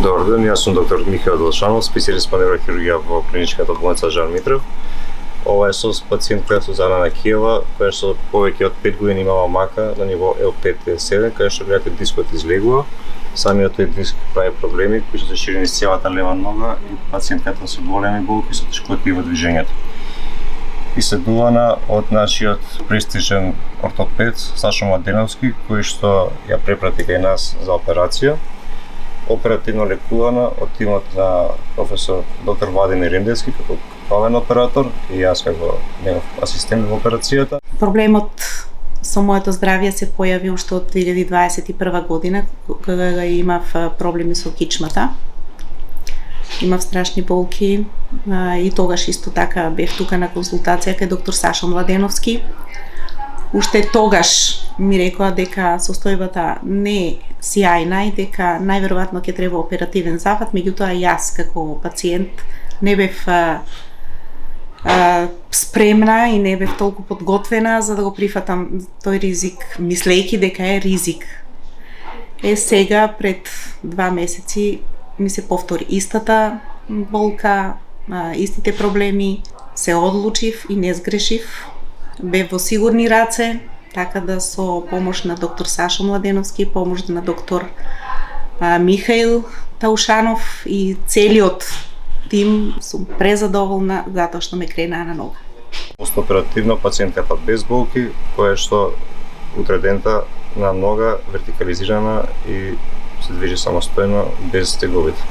Добар ден, јас сум доктор Михаил Делшанов, специјалист по неврохирургија во клиничката болница Жан Митров. Ова е со пациент која со Зана Киева, која со повеќе од 5 години имала мака на ниво L5-L7, кај што некој дискот излегува. Самиот тој диск прави проблеми кои се ширени низ целата лева нога и пациентката со големи болки со тешкоти во движењето. Исследувана од нашиот престижен ортопед Сашо Младеновски, кој што ја препрати кај нас за операција. Оперативно лекувана од тимот на професор доктор Владимир Риндевски како главен оператор и јас како негов асистент во операцијата. Проблемот со моето здравје се појави уште од 2021 година, кога имав проблеми со кичмата. Имав страшни болки и тогаш исто така бев тука на консултација кај доктор Сашо Младеновски. Уште тогаш ми рекоа дека состојбата не е сјајна и дека најверојатно ќе треба оперативен зафат, меѓутоа јас како пациент не бев спремна и не бев толку подготвена за да го прифатам тој ризик, мислејќи дека е ризик. Сега пред 2 месеци ми се повтори истата болка, истите проблеми, се одлучив и не сгрешив. Бев во сигурни раце, така да со помош на доктор Сашо Младеновски, помош на доктор Михаил Таушанов и целиот тим сум презадоволна затоа што ме кренаа на нога. Постоперативно пациентката без болки, која што утредента на нога, вертикализирана и се движи самостојно без теговите.